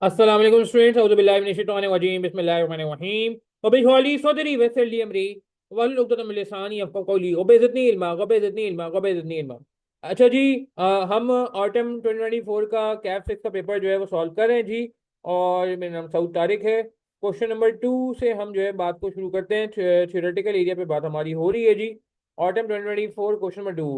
अस्सलाम वालेकुम स्टूडेंट्स औज़ु बिल्लाहि मिनश शैतानिर रजीम बिस्मिल्लाहिर्रहमानिर्रहीम व बिहौली सदरी वयस्सिर अमरी वहलुल उक़दतम मिन लिसानी यफ़क़हू क़ौली वबिज़िदनी इल्मा वबिज़िदनी इल्मा वबिज़िदनी इल्मा। अच्छा जी, हम ऑटम 2024 का कैफ 6 का पेपर जो है वो सॉल्व कर रहे हैं जी। और मेरा नाम सऊद तारिक है। क्वेश्चन नंबर 2 से हम जो है बात को शुरू करते हैं। थ्योरेटिकल एरिया पे बात हमारी हो रही है जी। Autumn 2024 question number 2।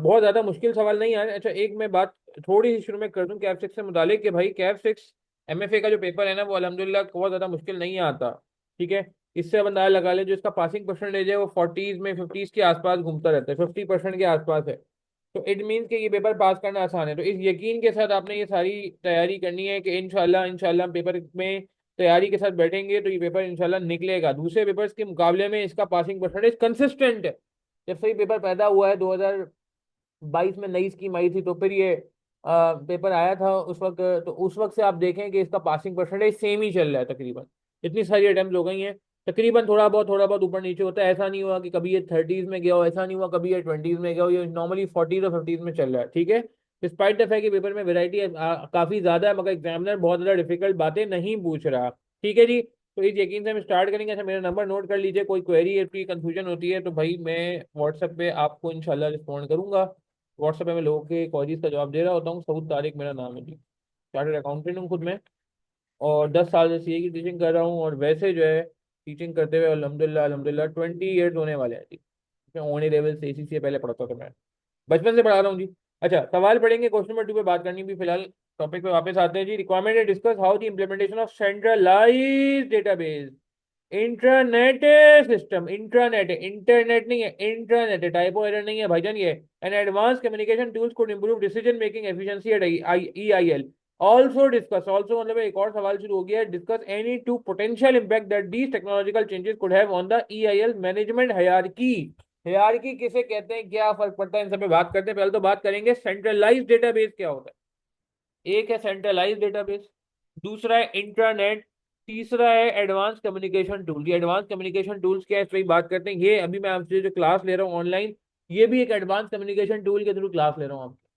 बहुत ज़्यादा मुश्किल सवाल नहीं है। अच्छा, एक मैं बात थोड़ी सी शुरू में कर दूं कैफ 6 से मुतालिक कि भाई कैफ 6 एमएफए का जो पेपर है ना वो अल्हम्दुलिल्लाह बहुत ज़्यादा मुश्किल नहीं आता। ठीक है। इससे अब अंदाजा लगा ले जो इसका पासिंग परसेंटेज है वो 40s में 50s के आसपास घूमता रहता है, 50% के आसपास है। तो इट मीन्स कि ये पेपर पास करना आसान है। तो इस यकीन के साथ आपने ये सारी तैयारी करनी है कि इंशाल्लाह इंशाल्लाह पेपर में तैयारी के साथ बैठेंगे तो ये पेपर इंशाल्लाह निकलेगा। दूसरे पेपर्स के मुकाबले में इसका पासिंग परसेंटेज कंसिस्टेंट है। जब से ये पेपर पैदा हुआ है 2022 में नई स्कीम आई थी तो फिर ये पेपर आया था उस वक्त। तो उस वक्त से आप देखें कि इसका पासिंग परसेंटेज सेम ही चल रहा है तकरीबन। इतनी सारी अटेम्प्ट हो गई हैं, तकरीबन थोड़ा बहुत ऊपर नीचे होता है। ऐसा नहीं हुआ कि कभी ये 30s में गया हो, ऐसा नहीं हुआ कभी ये 20s में गया हो, ये नॉर्मली 40s और 50s में चल रहा है। ठीक है। डिस्पाइट द फैक्ट कि पेपर में वेराइटी काफी ज्यादा है मगर एग्जामिनर बहुत ज्यादा डिफिकल्ट बातें नहीं पूछ रहा। ठीक है जी। तो इस यकीन से हम स्टार्ट करेंगे। अच्छा, मेरा नंबर नोट कर लीजिए, कोई क्वेरी है, कोई कंफ्यूजन होती है तो भाई मैं व्हाट्सएप पे आपको इंशाल्लाह रिस्पॉन्ड करूंगा। व्हाट्सएप पे मैं लोगों के क्वेरीज का जवाब दे रहा होता हूँ। सऊद तारिक मेरा नाम है जी। चार्टर्ड अकाउंटेंट हूँ खुद मैं। और 10 साल से सीए की टीचिंग कर रहा हूँ। और वैसे जो है टीचिंग करते हुए अल्हम्दुलिल्लाह अल्हम्दुलिल्लाह 20 ईयर्स होने वाले हैं जी। मैं ओनी लेवल से ACCA पहले पढ़ता था मैं, बचपन से पढ़ा रहा हूँ जी। अच्छा, सवाल पढ़ेंगे। क्वेश्चन नंबर 2 पे बात करनी भी फिलहाल। टॉपिक पे वापस आते हैं जी। रिक्वायरमेंट है discuss how the implementation of centralised database intranet system. Intranet है, इंटरनेट नहीं है, इंट्रानेट है। टाइपो एरर नहीं है भाईजान ये। And advance communication tools could improve decision making efficiency eight EIL। Also discuss, also मतलब एक और सवाल शुरू हो गया है। Discuss any two potential impact that these technological changes could have on the EIL management hierarchy. Hierarchy किसे कहते हैं, क्या फर्क पड़ता है, इन सब पे बात करते हैं। पहले तो बात करेंगे सेंट्रलाइज्ड डेटाबेस क्या होता है। एक है सेंट्रलाइज्ड डेटाबेस, दूसरा है इंट्रानेट, तीसरा है एडवांस कम्युनिकेशन टूल। ये एडवांस कम्युनिकेशन टूल्स क्या है इस पर बात करते हैं। ये अभी मैं आपसे जो क्लास ले रहा हूँ ऑनलाइन, ये भी एक एडवांस कम्युनिकेशन टूल के थ्रू क्लास ले रहा हूँ आपसे।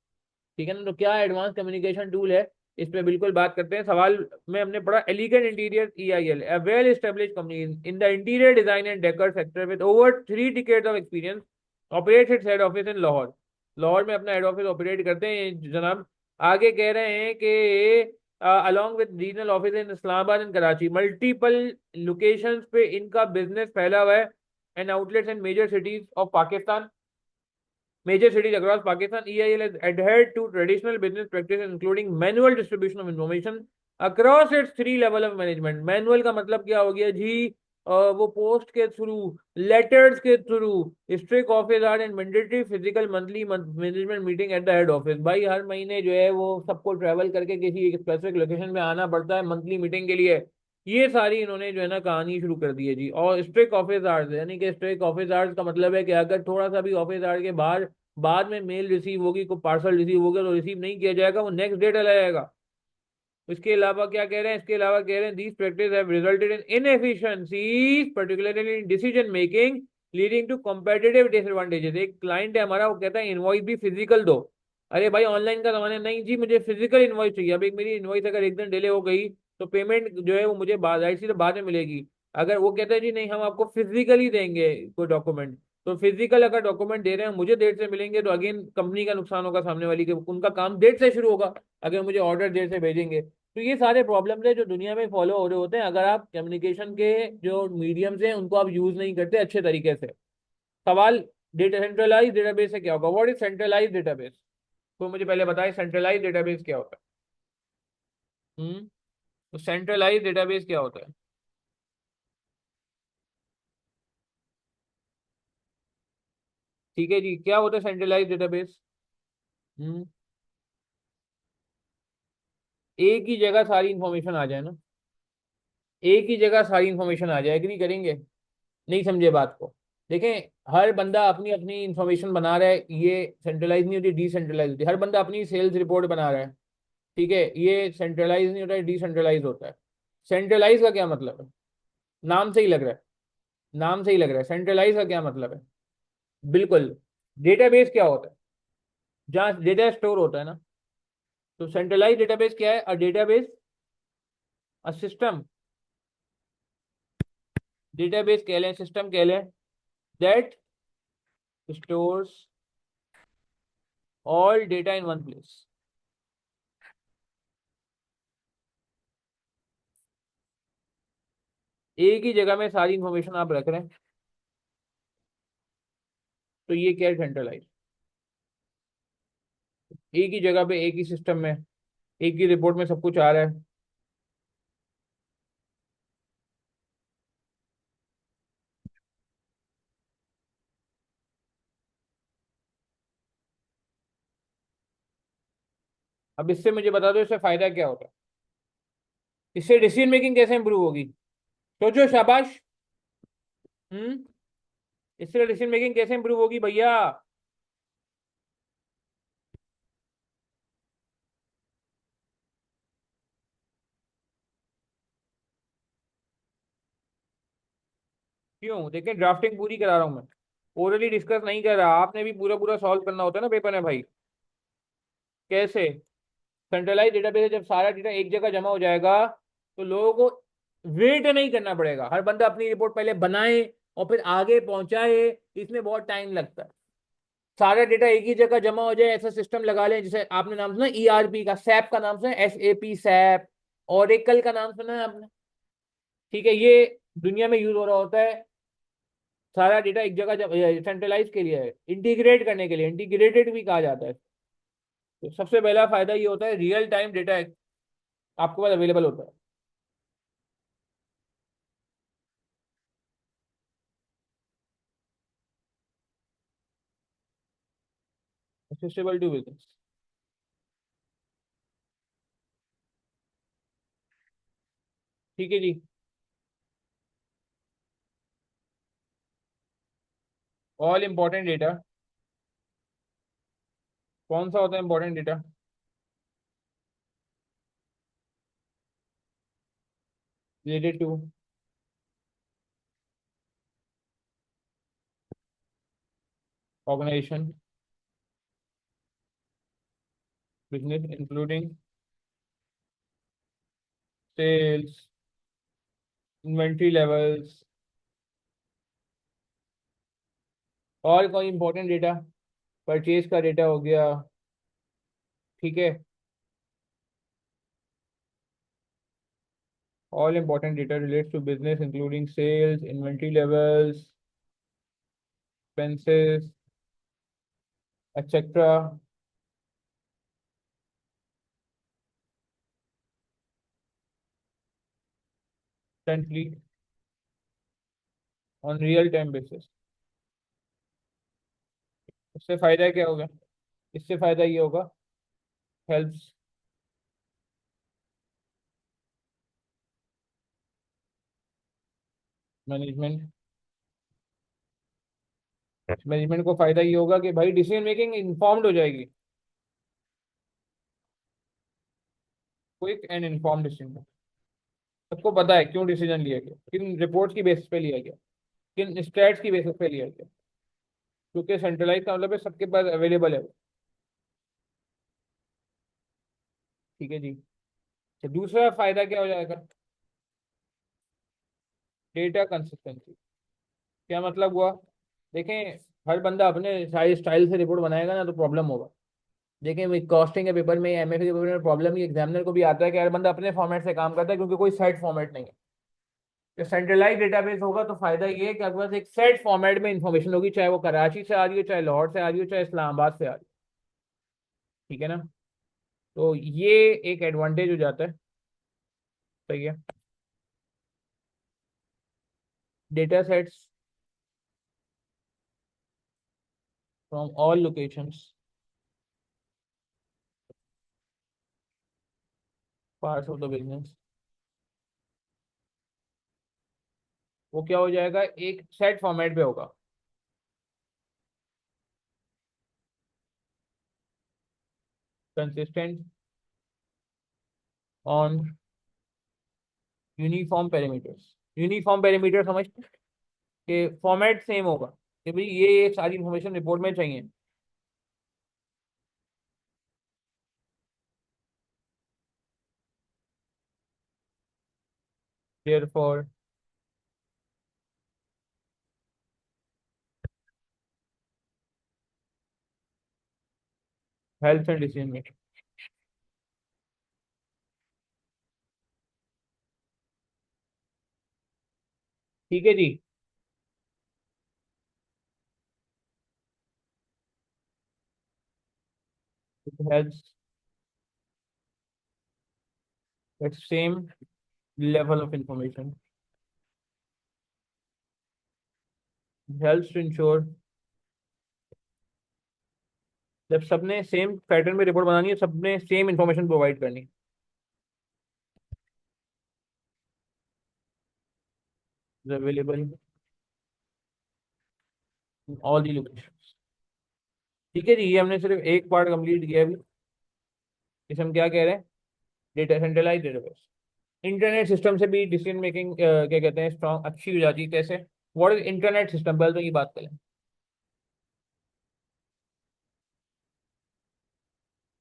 ठीक है ना। तो क्या एडवांस कम्युनिकेशन टूल है, इस पे बिल्कुल बात करते हैं। सवाल में हमने पढ़ा elegant interior EIL a well established company in the interior design and decor sector with over 3 decades of experience operates its head office in Lahore. Lahore में अपना हेड ऑफिस ऑपरेट करते हैं ये जनाब। आगे कह रहे हैं कि along with regional office in Islamabad and Karachi, multiple locations पे इनका बिजनेस फैला हुआ है and outlets in major cities of Pakistan, major cities across Pakistan. EIL has adhered to traditional business practices including manual distribution of information across its 3 level of management। Manual का मतलब क्या हो गया जी, वो पोस्ट के थ्रू, लेटर्स के through, strict office hours and mandatory physical monthly management meeting at the head office. भाई हर महीने जो है वो सबको ट्रैवल करके किसी एक स्पेसिफिक लोकेशन में आना पड़ता है मंथली मीटिंग के लिए। ये सारी इन्होंने जो है ना कहानी शुरू कर दी है जी। और स्ट्रिक्ट ऑफिस आवर्स, यानी कि स्ट्रिक्ट ऑफिस आवर्स का मतलब है कि अगर थोड़ा सा भी ऑफिस आवर्स के बाहर बाद में मेल रिसीव होगी, कोई पार्सल रिसीव होगा तो रिसीव नहीं किया जाएगा, वो नेक्स्ट डे चला जाएगा। इसके अलावा क्या कह रहे हैं, इसके अलावा कह रहे हैं these practice have resulted in inefficiencies particularly in decision making leading to competitive disadvantages. एक क्लाइंट है हमारा, वो कहता है इनवॉइस भी फिजिकल दो। अरे भाई ऑनलाइन का जमाना नहीं जी, मुझे फिजिकल इनवॉइस चाहिए। अब एक मेरी इनवॉइस अगर एक दिन डिले हो गई तो पेमेंट जो है वो मुझे बाद जाहिर सी तो बाद में मिलेगी। अगर वो कहता है जी नहीं हम आपको फिजिकली देंगे कोई डॉक्यूमेंट, तो फिजिकल अगर डॉक्यूमेंट दे रहे हैं मुझे देर से मिलेंगे तो अगेन कंपनी का नुकसान होगा, सामने वाली के उनका काम देर से शुरू होगा अगर मुझे ऑर्डर देर से भेजेंगे। तो ये सारे प्रॉब्लम्स है जो दुनिया में फॉलो हो रहे होते हैं अगर आप कम्युनिकेशन के जो मीडियम्स हैं उनको आप यूज नहीं करते अच्छे तरीके से। सवाल, डेटा सेंट्रलाइज डेटाबेस से क्या होगा, व्हाट इज सेंट्रलाइज डेटाबेस। तो मुझे पहले बताएं सेंट्रलाइज डेटाबेस क्या होता है। तो सेंट्रलाइज डेटाबेस क्या होता है। ठीक है जी, क्या होता है सेंट्रलाइज डेटाबेस। हम्म एक ही जगह सारी इंफॉर्मेशन आ जाए ना, एक ही जगह सारी इंफॉर्मेशन आ जाए, एग्री करेंगे। नहीं समझे बात को। देखें, हर बंदा अपनी अपनी इंफॉर्मेशन बना रहा है, ये सेंट्रलाइज नहीं होती, डिसेंट्रलाइज होती है। हर बंदा अपनी सेल्स रिपोर्ट बना रहा है। ठीक है, ये सेंट्रलाइज नहीं होता है, डिसेंट्रलाइज होता है। सेंट्रलाइज का क्या मतलब है, नाम से ही लग रहा है, नाम से ही लग रहा है। सेंट्रलाइज का क्या मतलब है, बिल्कुल। डेटाबेस क्या होता है, जहाँ डेटा स्टोर होता है ना। तो सेंट्रलाइज डेटाबेस क्या है, a database a system, database कह लें, सिस्टम कह लें, that stores all data in one place. एक ही जगह में सारी इंफॉर्मेशन आप रख रहे हैं, तो ये क्या है, सेंट्रलाइज। एक ही जगह पे, एक ही सिस्टम में, एक ही रिपोर्ट में सब कुछ आ रहा है। अब इससे मुझे बता दो, इससे फायदा क्या होता है, इससे डिसीजन मेकिंग कैसे इंप्रूव होगी? सोचो, शाबाश। हम्म। इससे डिसीजन मेकिंग कैसे इंप्रूव होगी भैया? क्यों? देखिए, ड्राफ्टिंग पूरी करा रहा हूं मैं, ओरली डिस्कस नहीं कर रहा। आपने भी पूरा पूरा सॉल्व करना होता है ना पेपर में भाई। कैसे? सेंट्रलाइज डेटाबेस है, जब सारा डेटा एक जगह जमा हो जाएगा तो लोगों को वेट नहीं करना पड़ेगा, हर बंदा अपनी रिपोर्ट पहले बनाए और फिर आगे पहुंचाए। इसमें बहुत टाइम लगता है। सारा डेटा एक ही जगह जमा हो जाए, ऐसा सिस्टम लगा लें। जैसे आपने नाम सुना ईआरपी का, सैप का नाम सुना, SAP सैप। ओरेकल का नाम सुना है आपने? ठीक है, ये दुनिया में यूज हो रहा होता है। सारा डेटा एक जगह सेंट्रलाइज के लिए है, इंटीग्रेट करने के लिए, इंटीग्रेटेड भी कहा जाता है। तो सबसे पहला फायदा ये होता है, रियल टाइम डेटा आपके पास अवेलेबल होता है। Accessible to business. ठीक है जी। All important data. कौन सा होता है important data? Related to organisation business, including sales, inventory levels. और कोई इंपॉर्टेंट डेटा? परचेज का डेटा हो गया। ठीक है। All important data relates to business including sales, inventory levels, expenses, etcetera. Constantly on real time basis. इससे फायदा क्या होगा? इससे फायदा ये होगा, हेल्प्स मैनेजमेंट। मैनेजमेंट को फायदा ये होगा कि भाई डिसीजन मेकिंग इन्फॉर्म्ड हो जाएगी। Quick and informed decision. सबको पता है क्यों डिसीजन लिया गया, किन रिपोर्ट्स की बेसिस पे लिया गया, किन स्टैट्स की बेसिस पे लिया गया। क्योंकि सेंट्रलाइज का मतलब है सबके पास अवेलेबल है वो। ठीक है जी। तो दूसरा फायदा क्या हो जाएगा? Data consistency. क्या मतलब हुआ? देखें, हर बंदा अपने साइज स्टाइल से रिपोर्ट बनाएगा ना, तो प्रॉब्लम होगा। देखें, कॉस्टिंग के पेपर में, MFA के पेपर में प्रॉब्लम ही एग्जामिनर को भी आता है कि हर बंदा अपने फॉर्मेट से काम करता है, क्योंकि कोई सेट फॉर्मेट नहीं है। तो सेंट्रलाइज डेटाबेस होगा तो फायदा ये है कि आपके पास एक सेट फॉर्मेट में इंफॉर्मेशन होगी, चाहे वो कराची से आ रही हो, चाहे लाहौर से आ रही हो, चाहे इस्लामाबाद से आ रही हो। ठीक है ना? तो ये एक एडवांटेज हो जाता है। सही है। Data sets from all locations, parts of the business. वो क्या हो जाएगा, एक सेट फॉर्मेट पे होगा। Consistent on uniform parameters. Uniform parameter समझते हैं? कि फॉर्मेट सेम होगा, कि भाई ये सारी इंफॉर्मेशन रिपोर्ट में चाहिए। therefore helps in decision making। ठीक है जी। it helps at same level of information, helps to ensure, जब सबने सेम पैटर्न में रिपोर्ट बनानी है, सबने सेम इंफॉर्मेशन प्रोवाइड करनी है अवेलेबल ऑल दी लोकेशन। ठीक है जी, ये हमने सिर्फ एक पार्ट कंप्लीट किया अभी। इसे हम क्या कह रहे हैं? Data, centralise database. Internet system से भी डिसीजन मेकिंग क्या कहते हैं, स्ट्रॉन्ग अच्छी हो जाती है। कैसे? व्हाट इज इंटरनेट सिस्टम, पहले तो ये बात करें।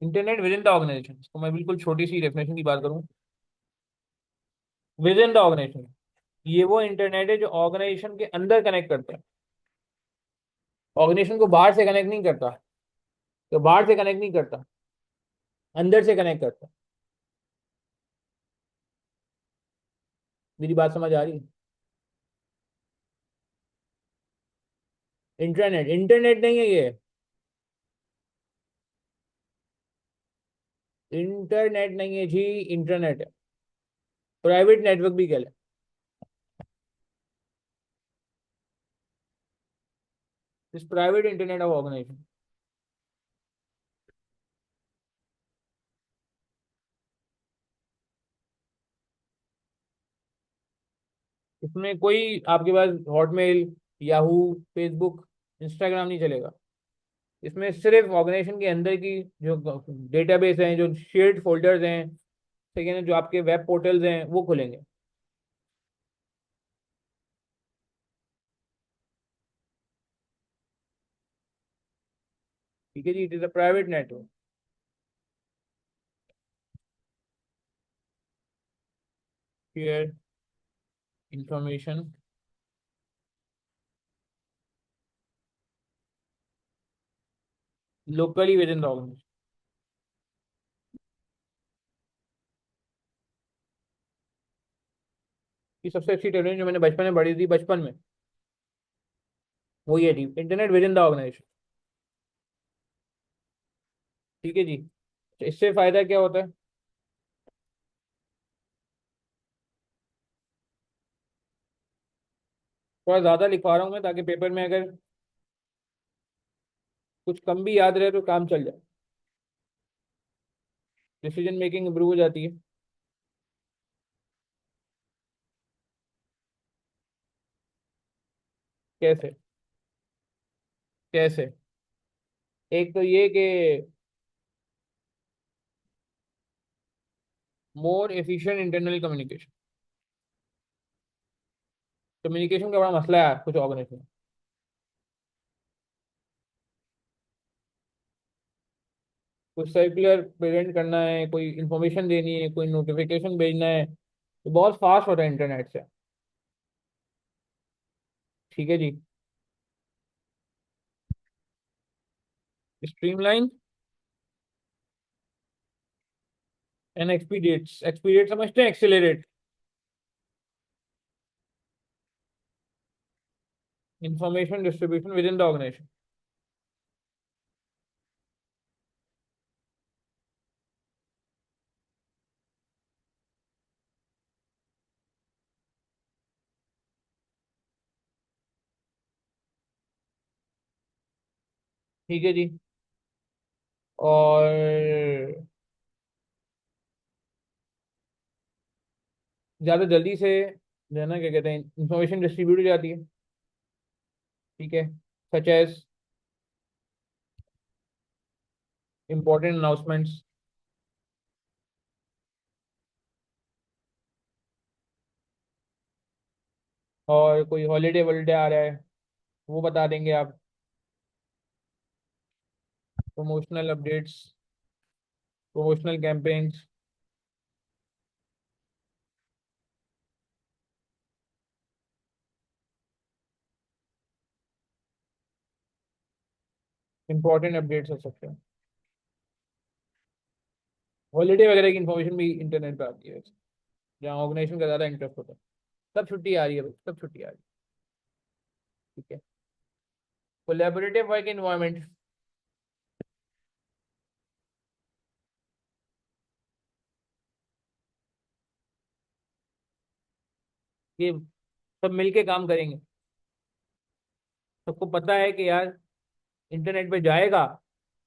Internet within the organisation, तो मैं बिल्कुल छोटी सी डेफिनेशन की बात करूँ। विद इन द ऑर्गेनाइजेशन, ये वो इंटरनेट है जो ऑर्गेनाइजेशन के अंदर कनेक्ट करता है, ऑर्गेनाइजेशन को बाहर से कनेक्ट नहीं करता। तो बाहर से कनेक्ट नहीं करता, अंदर से कनेक्ट करता। मेरी बात समझ आ रही है? इंटरनेट इंटरनेट नहीं है ये। इंटरनेट नहीं है जी, इंटरनेट है। प्राइवेट नेटवर्क भी कह ले। इस प्राइवेट इंटरनेट ऑफ ऑर्गेनाइजेशन। इसमें कोई आपके पास हॉटमेल, याहू, फेसबुक, इंस्टाग्राम नहीं चलेगा। इसमें सिर्फ ऑर्गेनाइजेशन के अंदर की जो डेटाबेस हैं, जो शेयर्ड फोल्डर्स हैं, ठीक है ना, जो आपके वेब पोर्टल्स हैं, वो खुलेंगे। ठीक है जी, it is a private network. Share information locally within the organisation. ये सबसे अच्छी टेक्नोलॉजी जो मैंने बचपन में पढ़ी थी, बचपन में, वो ये थी, internet within the organisation. ठीक है जी। तो इससे फायदा क्या होता है? थोड़ा ज्यादा लिखवा रहा हूँ मैं, ताकि पेपर में अगर कुछ कम भी याद रहे तो काम चल जाए। डिसीजन मेकिंग इंप्रूव हो जाती है। कैसे? कैसे? एक तो ये कि more efficient internal communication. Communication का बड़ा मसला है कुछ ऑर्गेनाइजेशन में। कुछ सर्कुलर प्रेजेंट करना है, कोई इंफॉर्मेशन देनी है, कोई नोटिफिकेशन भेजना है, तो बहुत फास्ट होता है इंटरनेट से। ठीक है जी। Streamline and एक्सपीडिएट्स। एक्सपीडिएट समझते हैं? Accelerate information distribution within the organisation. ठीक है जी। और ज़्यादा जल्दी से जो है ना, क्या कहते हैं, इंफॉर्मेशन डिस्ट्रीब्यूट हो जाती है। ठीक है। सच एज इंपॉर्टेंट अनाउंसमेंट्स, और कोई हॉलीडे वॉलीडे आ रहा है, वो बता देंगे आप। Promotional updates, promotional campaigns. Important updates हो सकते हैं, हॉलीडे वगैरह की इन्फॉर्मेशन भी इंटरनेट पे आती है, जहाँ ऑर्गेनाइजेशन का ज़्यादा इंटरेस्ट होता है। सब छुट्टी आ रही है भाई, सब छुट्टी आ रही है। ठीक है। कोलैबोरेटिव वर्क इन्वायरमेंट, ये सब मिलके काम करेंगे। सबको पता है कि यार इंटरनेट पे जाएगा,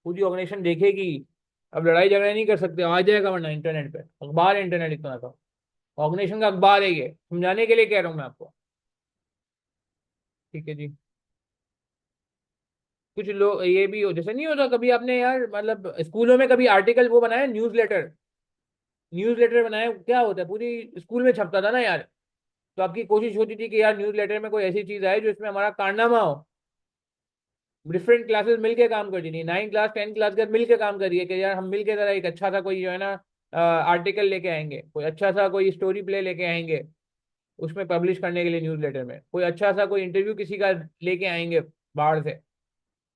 पूरी ऑर्गेनाइजेशन देखेगी। अब लड़ाई झगड़ा नहीं कर सकते, आ जाएगा वरना इंटरनेट पे, अखबार है इंटरनेट इतना था, ऑर्गेनाइजेशन का अखबार है, ये समझाने के लिए कह रहा हूँ मैं आपको। ठीक है जी। कुछ लोग ये भी हो, जैसे नहीं होता कभी आपने यार मतलब स्कूलों में कभी आर्टिकल वो बनाया, न्यूज़लेटर, न्यूज़लेटर बनाया, क्या होता है पूरी स्कूल में छपता था ना यार। तो आपकी कोशिश होती थी कि यार न्यूज़लेटर में कोई ऐसी चीज आए जो इसमें हमारा कारनामा हो। डिफरेंट क्लासेस मिलके काम करती थी, 9 क्लास 10 क्लास के मिलके काम करिए कि यार हम मिलके जरा एक अच्छा सा कोई जो है ना आर्टिकल लेके आएंगे, कोई अच्छा सा कोई स्टोरी प्ले लेके आएंगे उसमें पब्लिश करने के लिए, न्यूज़लेटर में कोई अच्छा सा कोई इंटरव्यू किसी का लेके आएंगे बाहर से।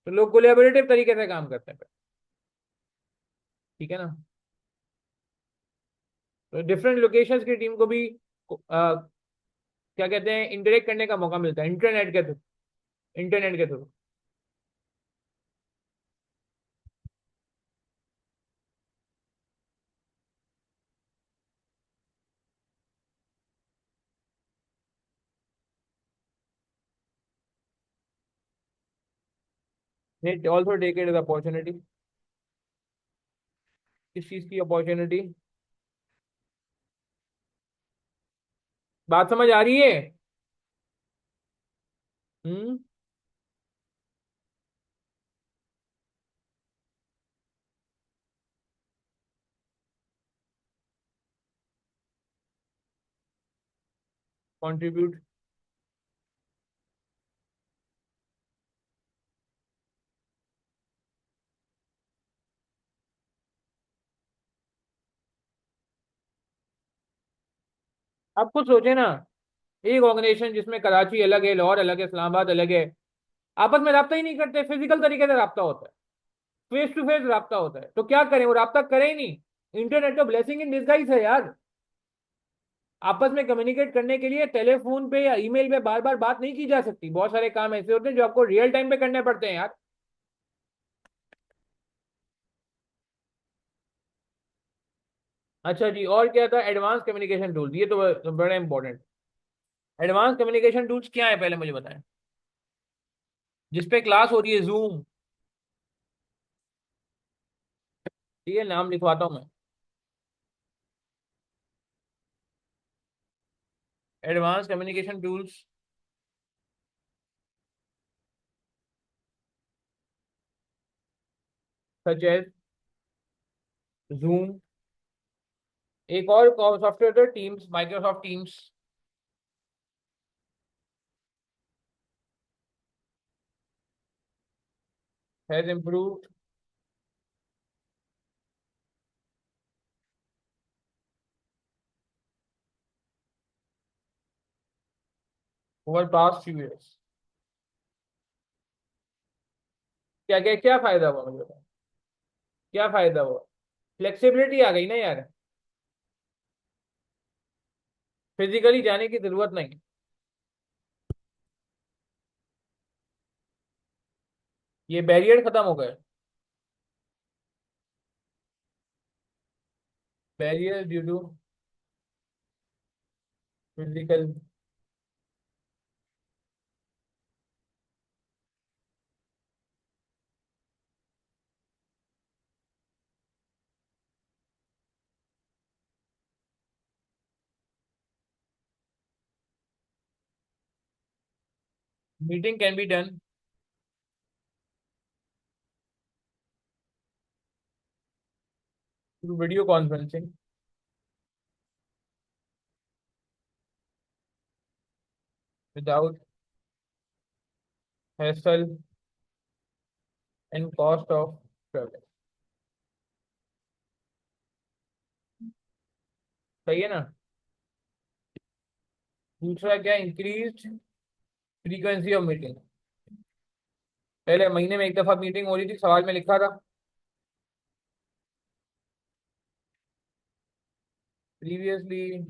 तो लोग कोलेबोरेटिव तरीके से काम करते हैं। ठीक है ना। तो डिफरेंट लोकेशंस की टीम को भी क्या कहते हैं इंटरेक्ट करने का मौका मिलता है इंटरनेट के थ्रू, इंटरनेट के through. It also take it as opportunity. किस चीज की अपॉर्चुनिटी? बात समझ आ रही है? हम्म। कंट्रीब्यूट। आप खुद सोचे ना, एक ऑर्गेनाइजेशन जिसमें कराची अलग है, लाहौर अलग है, इस्लामाबाद अलग है, आपस में राब्ता ही नहीं करते, फिजिकल तरीके से राब्ता होता है, फेस टू फेस राब्ता होता है, तो क्या करें, वो राब्ता करें ही नहीं। इंटरनेट तो ब्लेसिंग इन डिस्गाइज है यार। आपस में कम्युनिकेट करने के लिए टेलीफोन पे या ईमेल पे बार बार बात नहीं की जा सकती, बहुत सारे काम ऐसे होते हैं जो आपको रियल टाइम पे करने पड़ते हैं यार। अच्छा जी, और क्या था एडवांस कम्युनिकेशन टूल, ये तो बड़ा इंपॉर्टेंट। एडवांस कम्युनिकेशन टूल्स क्या है पहले मुझे बताएं, जिसपे क्लास हो रही है, जूम। ठीक है, नाम लिखवाता हूँ मैं। Advance communication tools such as Zoom. एक और सॉफ्टवेयर था Teams, Microsoft Teams has improved over past few years. क्या क्या क्या फायदा हुआ मुझे बताओ, क्या फायदा हुआ? फ्लेक्सिबिलिटी आ गई ना यार, फिजिकली जाने की जरूरत नहीं। ये बैरियर खत्म हो गए, barrier due to physical. Meeting can be done through video conferencing without hassle and cost of travel. सही है ना। दूसरा क्या, इंक्रीज फ्रीक्वेंसी ऑफ मीटिंग। पहले महीने में एक दफा मीटिंग हो रही थी, सवाल में लिखा था previously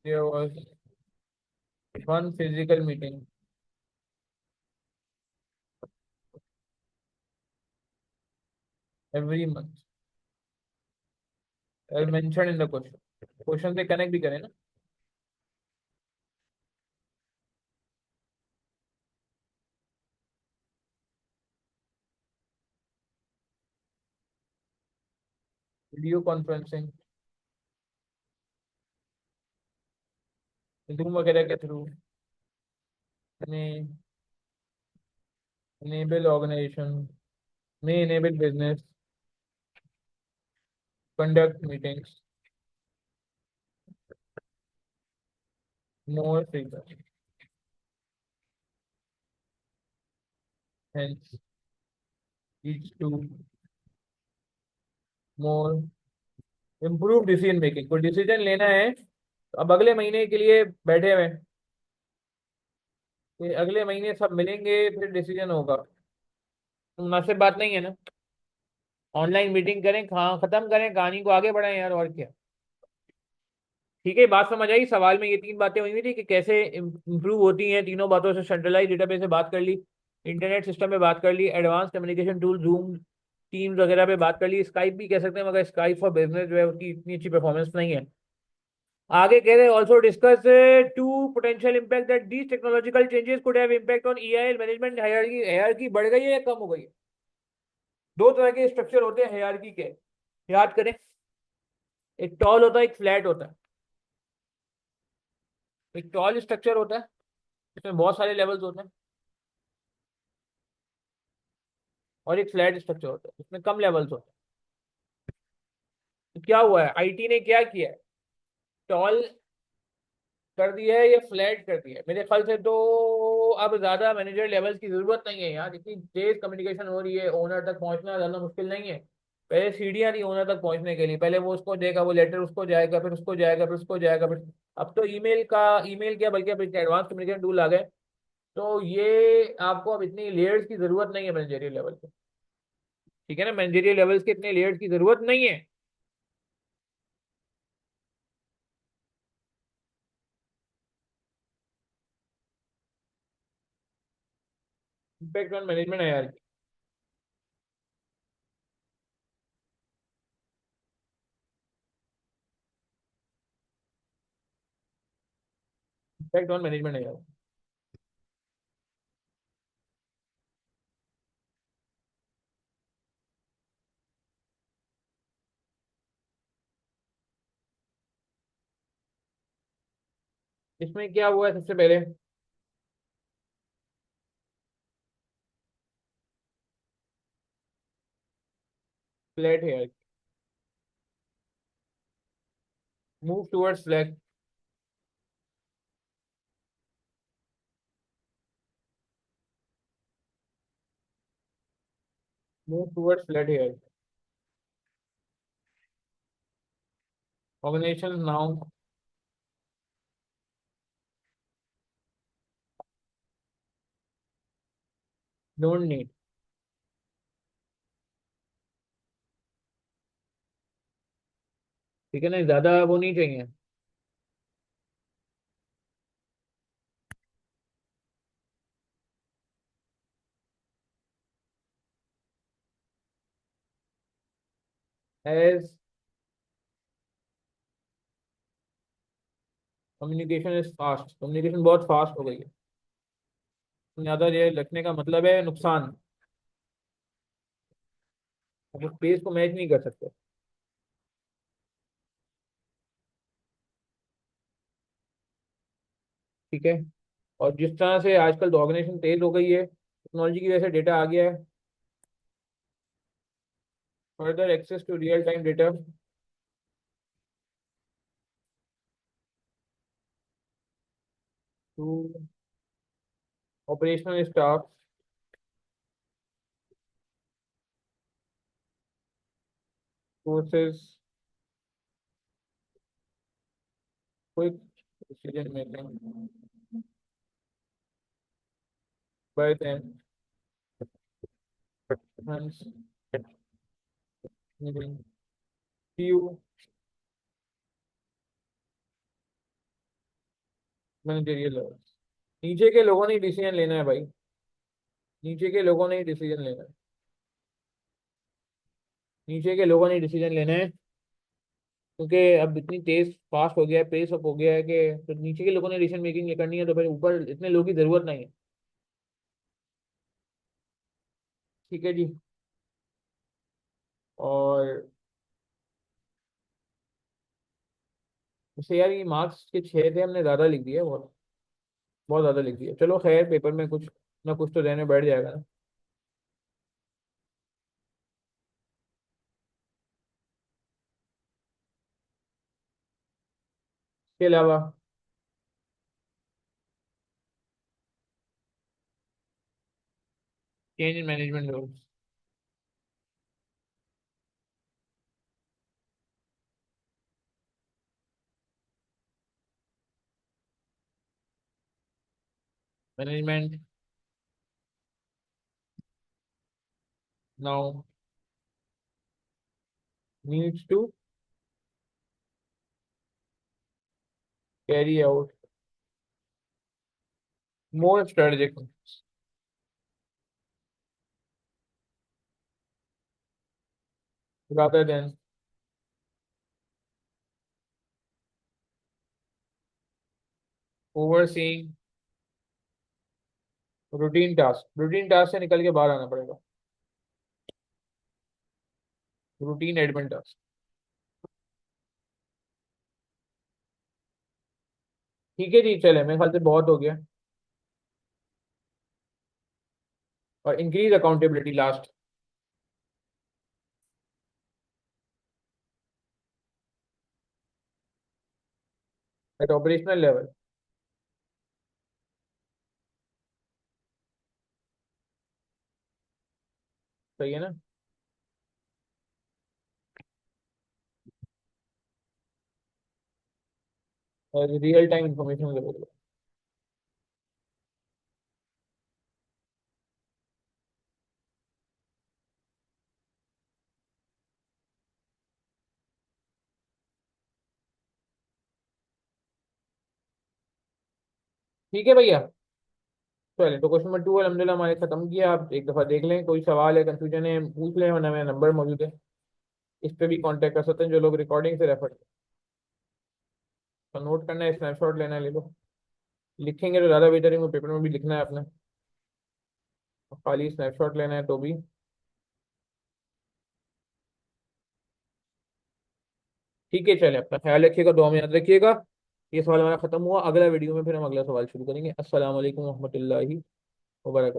there was one physical meeting every month as mentioned in the question से कनेक्ट भी करें ना। वीडियो कॉन्फ्रेंसिंग, जूम वगैरह के थ्रू में enable organization, may enable business, conduct meetings more frequently. Hence, leads to more improved decision making। कोई decision लेना है तो अब अगले महीने के लिए बैठे हुए हैं कि अगले महीने सब मिलेंगे फिर डिसीजन होगा, तो मुनासिब बात नहीं है ना। ऑनलाइन मीटिंग करें, खत्म करें कहानी को, आगे बढ़ाएं यार, और क्या। ठीक है, बात समझ आई। सवाल में ये तीन बातें हुई हुई थी कि कैसे इंप्रूव होती हैं। तीनों बातों से सेंट्रलाइज डेटाबेस से बात कर ली, इंटरनेट सिस्टम पे बात कर ली, advance communication tool Zoom Teams वगैरह पे बात कर ली, स्काइप भी कह सकते हैं, मगर स्काइप फॉर बिजनेस जो है उसकी इतनी अच्छी परफॉर्मेंस नहीं है। आगे कह रहे हैं also discuss to potential impact that these technological changes could have impact on EIL management hierarchy. Hierarchy बढ़ गई है या कम हो गई है? दो तरह के स्ट्रक्चर होते हैं हायरार्की के, याद करें। एक टॉल होता है, एक फ्लैट होता है। एक टॉल स्ट्रक्चर होता है, इसमें बहुत सारे लेवल्स होते हैं, और एक फ्लैट स्ट्रक्चर होता है, इसमें कम लेवल्स होते हैं। तो क्या हुआ है, आईटी ने क्या किया है, टॉल कर दिया है या फ्लैट कर दिया है? मेरे ख्याल से तो अब ज्यादा मैनेजर लेवल्स की जरूरत नहीं है यार, इतनी तेज कम्युनिकेशन हो रही है, ओनर तक पहुंचना ज्यादा मुश्किल नहीं है। पहले सीढ़ियां थी ओनर तक पहुंचने के लिए, पहले वो उसको देगा, वो लेटर उसको जाएगा, फिर उसको जाएगा, फिर उसको जाएगा, फिर अब तो ईमेल क्या, बल्कि अब इतने एडवांस कम्युनिकेशन टूल आ गए, तो ये आपको अब इतनी लेयर्स की जरूरत नहीं है मैनेजरियल लेवल पे। ठीक है ना, मैनेजरियल लेवल्स के इतने लेयर्स की जरूरत नहीं है। इम्पैक्ट ऑन मैनेजमेंट है यार, इम्पैक्ट ऑन मैनेजमेंट है यार। इसमें क्या हुआ है, सबसे पहले फ्लैट है यार, move towards flat, move towards flat है। ऑर्गेनाइजेशन नाउ, डोंट नीड, ठीक है ना, ज्यादा वो नहीं चाहिए। As communication is fast, communication बहुत फास्ट हो गई है, ज्यादा ये रखने का मतलब है नुकसान, आप उस पेज को मैच नहीं कर सकते। ठीक है, और जिस तरह से आजकल ऑर्गेनाइजेशन तेज हो गई है, टेक्नोलॉजी की वजह से डेटा आ गया है, further access to real time data to operational staff, causes, quick decision making. By then hence you managerial level. नीचे के लोगों ने डिसीजन लेना है भाई, नीचे के लोगों ने डिसीजन लेना है, नीचे के लोगों ने डिसीजन लेना है, क्योंकि अब इतनी तेज फास्ट हो गया है, पेस अप हो गया है कि तो नीचे के लोगों ने डिसीजन मेकिंग करनी है, तो फिर ऊपर इतने लोगों की जरूरत नहीं है। ठीक है जी। और उससे यार ये मार्क्स के 6 थे, हमने ज्यादा लिख दिया, बहुत बहुत ज्यादा लिख दिया। चलो खैर, पेपर में कुछ ना कुछ तो रहने बैठ जाएगा ना। इसके अलावा change in management rules. Management now needs to carry out more strategic rather than overseeing routine task. Routine task से निकल के बाहर आना पड़ेगा। Routine admin task. ठीक है जी, चले, मेरे ख्याल से बहुत हो गया। और increase accountability last, at operational level. सही है ना। और रियल टाइम इंफॉर्मेशन अवेलेबल। ठीक है भैया। चलिए, तो क्वेश्चन नंबर 2 अलहमदिल्ला हमारे खत्म किया। आप एक दफा देख लें, कोई सवाल है, कंफ्यूजन है, पूछ लें, वरना मेरा नंबर मौजूद है, इस पे भी कांटेक्ट कर सकते हैं जो लोग रिकॉर्डिंग से रेफर। तो नोट करना है, स्नैपशॉट लेना है, ले लो। लिखेंगे तो ज़्यादा बेहतर है, पेपर में भी लिखना है अपने, खाली स्नैपशॉट लेना है तो भी। ठीक है, चले, अपना ख्याल रखिएगा, दुआ में याद रखिएगा। ये सवाल हमारा खत्म हुआ, अगला वीडियो में फिर हम अगला सवाल शुरू करेंगे। अस्सलाम वालेकुम रहमतुल्लाहि व बरकातहू।